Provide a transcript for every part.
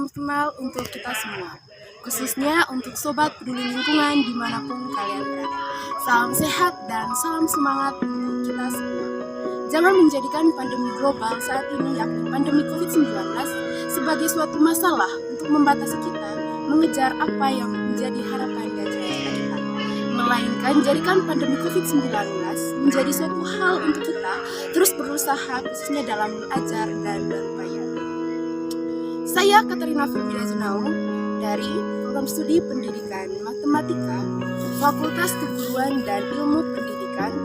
salam kenal untuk kita semua, khususnya untuk Sobat Peduli Lingkungan dimanapun kalian berada. Salam sehat dan salam semangat untuk kita semua. Jangan menjadikan pandemi global saat ini, yakni pandemi COVID-19, sebagai suatu masalah untuk membatasi kita mengejar apa yang menjadi harapan dan cita-cita kita. Melainkan jadikan pandemi COVID-19 menjadi suatu hal untuk kita terus berusaha, khususnya dalam belajar dan berupaya. Saya Katarina Firmida Junaung dari Program Studi Pendidikan Matematika Fakultas Keguruan dan Ilmu Pendidikan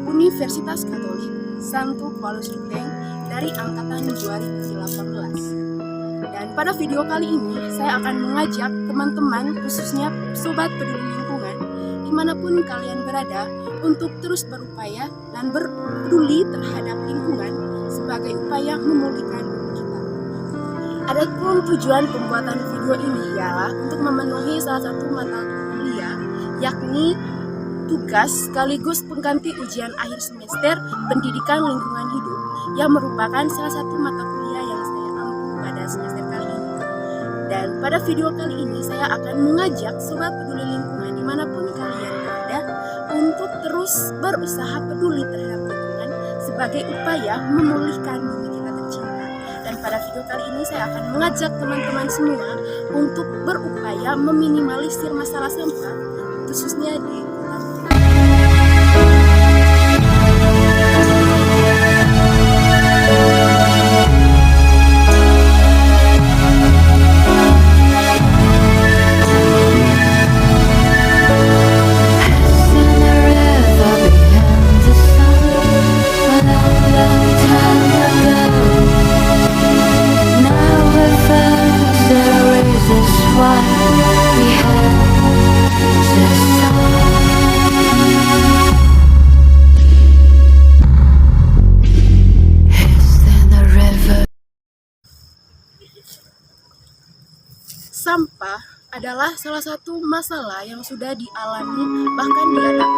Universitas Katolik Santo Paulus Ruteng dari Angkatan 2018. Dan pada video kali ini saya akan mengajak teman-teman, khususnya Sobat Peduli Lingkungan dimanapun kalian berada, untuk terus berupaya dan berpeduli terhadap lingkungan sebagai upaya memulihkan bumi kita. Adapun tujuan pembuatan video ini ialah untuk memenuhi salah satu mata kuliah, yakni tugas sekaligus pengganti ujian akhir semester Pendidikan Lingkungan Hidup, yang merupakan salah satu mata kuliah yang saya ampu pada semester kali ini. Dan pada video kali ini saya akan mengajak Sobat Peduli Lingkungan dimanapun kalian berada untuk terus berusaha peduli terhadap lingkungan sebagai upaya memulihkan bumi kita tercinta. Dan pada video kali ini saya akan mengajak teman-teman semua untuk berupaya meminimalisir masalah sampah, khususnya di kota. Sampah adalah salah satu masalah yang sudah dialami, bahkan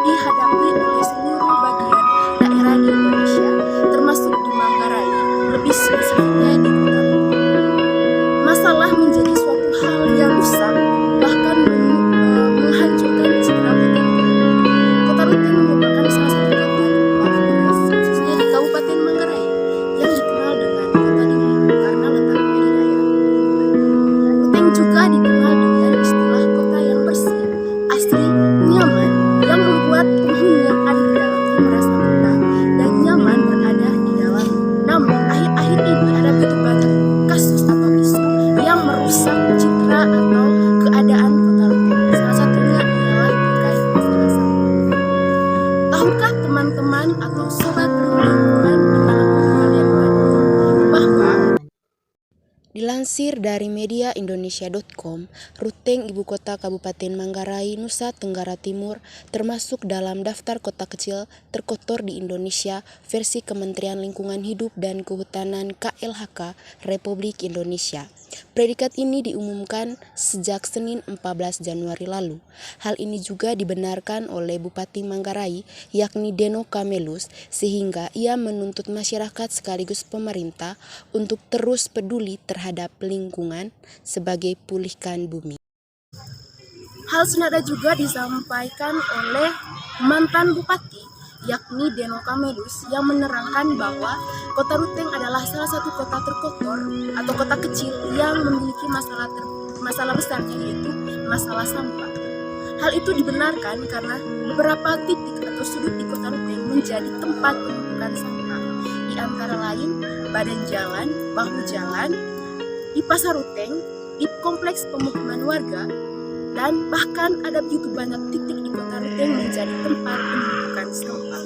dihadapi oleh seluruh bagian daerah di Indonesia, termasuk di Manggarai, lebih spesifiknya di Kota Ruteng. Masalah menjadi suatu hal yang rusak, bahkan menghancurkan citra Kota Ruteng. Kota Ruteng merupakan salah satu kota terluar, khususnya di Kabupaten Manggarai, yang dikenal dengan kota dingin karena letaknya di daerah Ruteng. Juga dikenal dengan istilah kota yang bersih, asri, nyaman, yang membuat penghuni yang ada di dalamnya merasa betah dan nyaman berada di dalam. Namun akhir-akhir ini ada begitu banyak kasus atau isu yang merusak citra atau keadaan Kota Ruteng. Salah satunya ialah terkait masalah sampah. Tahukah teman-teman atau Sobat Peduli Lingkungan dimanapun kalian berada bahwa dilansir dari mediaindonesia.com, Ruteng, ibu kota Kabupaten Manggarai, Nusa Tenggara Timur, termasuk dalam daftar kota kecil terkotor di Indonesia versi Kementerian Lingkungan Hidup dan Kehutanan KLHK Republik Indonesia. Predikat ini diumumkan sejak Senin 14 Januari lalu. Hal ini juga dibenarkan oleh Bupati Manggarai, yakni Deno Kamelus, sehingga ia menuntut masyarakat sekaligus pemerintah untuk terus peduli terhadap lingkungan sebagai pulihkan bumi. Hal senada juga disampaikan oleh mantan Bupati, yakni Deno Kamelus, yang menerangkan bahwa Kota Ruteng adalah salah satu kota terkotor atau kota kecil yang memiliki masalah besarnya, yaitu masalah sampah. Hal itu dibenarkan karena beberapa titik atau sudut di Kota Ruteng menjadi tempat penumpukan sampah, di antara lain badan jalan, bahu jalan, di Pasar Ruteng, di kompleks pemukiman warga, dan bahkan ada begitu banyak titik di Kota Ruteng menjadi tempat penumpukan sampah.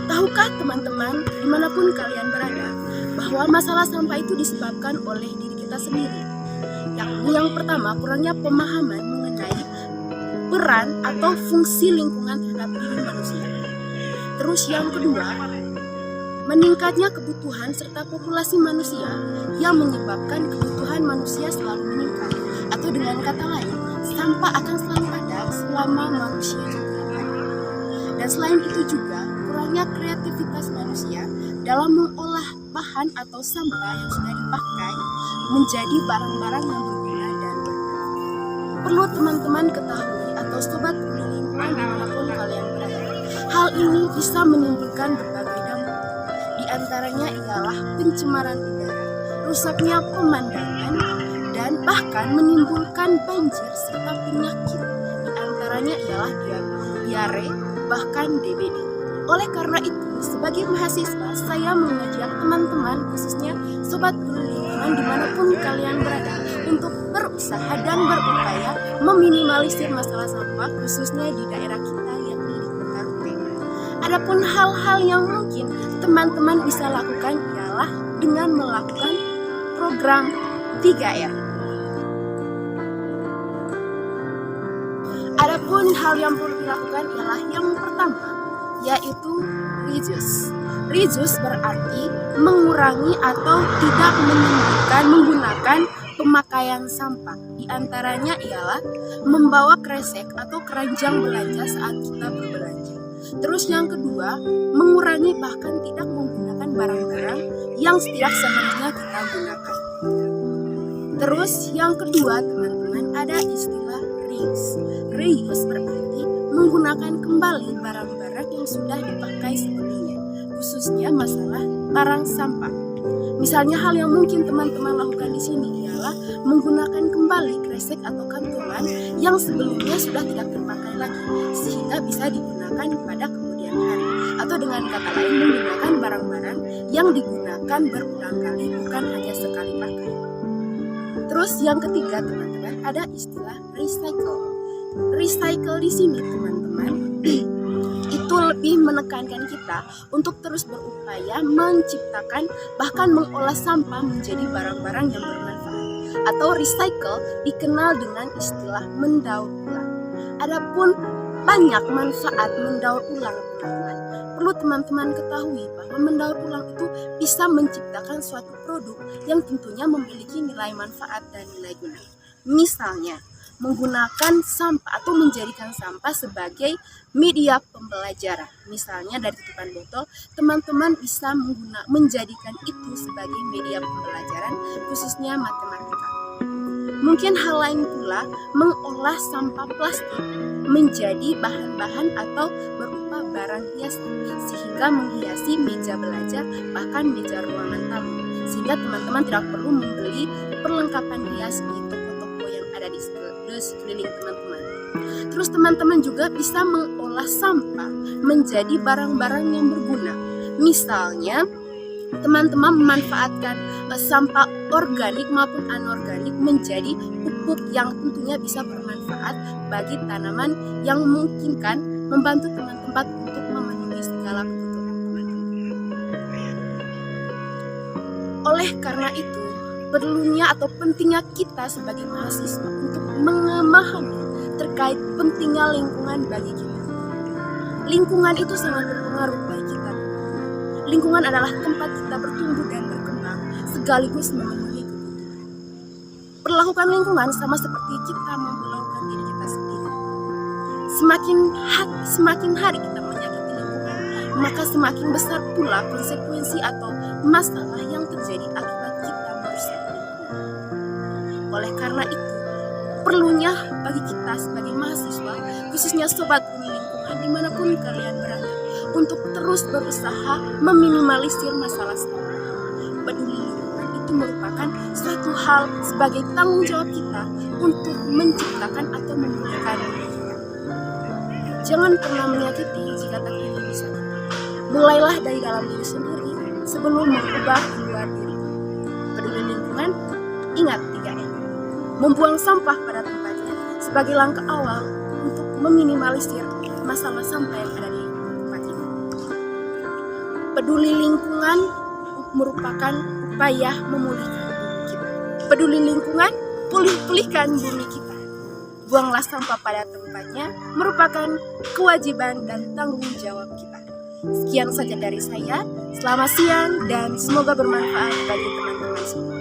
Tahukah teman-teman dimanapun kalian berada bahwa masalah sampah itu disebabkan oleh diri kita sendiri? Yang pertama, kurangnya pemahaman mengenai peran atau fungsi lingkungan terhadap diri manusia. Terus yang kedua, meningkatnya kebutuhan serta populasi manusia yang menyebabkan kebutuhan manusia selalu meningkat. Atau dengan kata lain, sampah akan selalu ada selama manusia juga ada. Dan selain itu juga kurangnya kreativitas manusia dalam mengolah bahan atau sampah yang sudah dipakai menjadi barang-barang yang berguna dan bermanfaat. Perlu teman-teman ketahui atau sobat peduli lingkungan dimanapun kalian berada, hal ini bisa menimbulkan berbagai dampak. Di antaranya ialah pencemaran udara, rusaknya pemandangan, dan bahkan menimbulkan banjir serta penyakit. Di antaranya ialah diare, bahkan DBD. Oleh karena itu, sebagai mahasiswa, saya mengajak teman-teman, khususnya sobat peduli lingkungan dimanapun kalian berada, untuk berusaha dan berupaya meminimalisir masalah sampah, khususnya di daerah kita yakni di Kota Ruteng. Adapun hal-hal yang mungkin teman-teman bisa lakukan ialah dengan melakukan program 3R. Adapun hal yang perlu dilakukan ialah yang pertama, yaitu reduce berarti mengurangi atau tidak menggunakan pemakaian sampah. Di antaranya ialah membawa kresek atau keranjang belanja saat kita berbelanja. Terus yang kedua, mengurangi bahkan tidak menggunakan barang-barang yang tidak seharusnya kita gunakan. Terus yang kedua teman-teman, ada istilah reuse berarti menggunakan kembali barang-barang yang sudah dipakai sebelumnya, khususnya masalah barang sampah. Misalnya hal yang mungkin teman-teman lakukan di sini ialah menggunakan kembali kresek atau kantongan yang sebelumnya sudah tidak terpakai lagi sehingga bisa digunakan pada kemudian hari, atau dengan kata lain menggunakan barang-barang yang digunakan berulang kali, bukan hanya sekali pakai. Terus yang ketiga teman-teman, ada istilah recycle di sini teman-teman itu lebih menekankan kita untuk terus berupaya menciptakan bahkan mengolah sampah menjadi barang-barang yang bermanfaat, atau recycle dikenal dengan istilah mendaur ulang. Adapun banyak manfaat mendaur ulang teman-teman, perlu teman-teman ketahui bahwa mendaur ulang itu bisa menciptakan suatu produk yang tentunya memiliki nilai manfaat dan nilai guna. Misalnya menggunakan sampah atau menjadikan sampah sebagai media pembelajaran. Misalnya dari tutupan botol, teman-teman bisa menjadikan itu sebagai media pembelajaran, khususnya matematika. Mungkin hal lain pula, mengolah sampah plastik menjadi bahan-bahan atau berupa barang hiasan, sehingga menghiasi meja belajar, bahkan meja ruangan tamu, sehingga teman-teman tidak perlu membeli perlengkapan hias di toko-toko yang ada di sekeliling teman-teman. Terus teman-teman juga bisa mengolah sampah menjadi barang-barang yang berguna. Misalnya teman-teman memanfaatkan sampah organik maupun anorganik menjadi pupuk yang tentunya bisa bermanfaat bagi tanaman, yang memungkinkan membantu teman-teman untuk memenuhi segala kebutuhan teman-teman. Oleh karena itu, perlunya atau pentingnya kita sebagai mahasiswa untuk memahami terkait pentingnya lingkungan bagi kita. Lingkungan itu sangat berpengaruh bagi kita. Lingkungan adalah tempat kita bertumbuh dan berkembang, sekaligus memenuhi kebutuhan. Perlakukan lingkungan sama seperti kita memperlakukan diri kita sendiri. Semakin hari kita menyakiti lingkungan, maka semakin besar pula konsekuensi atau masalah yang terjadi akibat kita merusak lingkungan. Oleh karena itu, perlunya bagi kita sebagai mahasiswa, khususnya sobat peduli lingkungan dimanapun kalian berada, untuk terus berusaha meminimalisir masalah sampah. Peduli lingkungan itu merupakan suatu hal sebagai tanggung jawab kita untuk menciptakan atau memulihkan diri kita. Jangan pernah menyakiti jika tak ingin bisa. Mulailah dari dalam diri sendiri sebelum mengubah di luar diri. Peduli lingkungan, ingat 3M. Membuang sampah pada tempatnya sebagai langkah awal untuk meminimalisir masalah sampah yang ada di tempat ini. Peduli lingkungan merupakan upaya memulihkan bumi kita. Peduli lingkungan, pulihkan bumi kita. Buanglah sampah pada tempatnya merupakan kewajiban dan tanggung jawab kita. Sekian saja dari saya. Selamat siang dan semoga bermanfaat bagi teman-teman semua.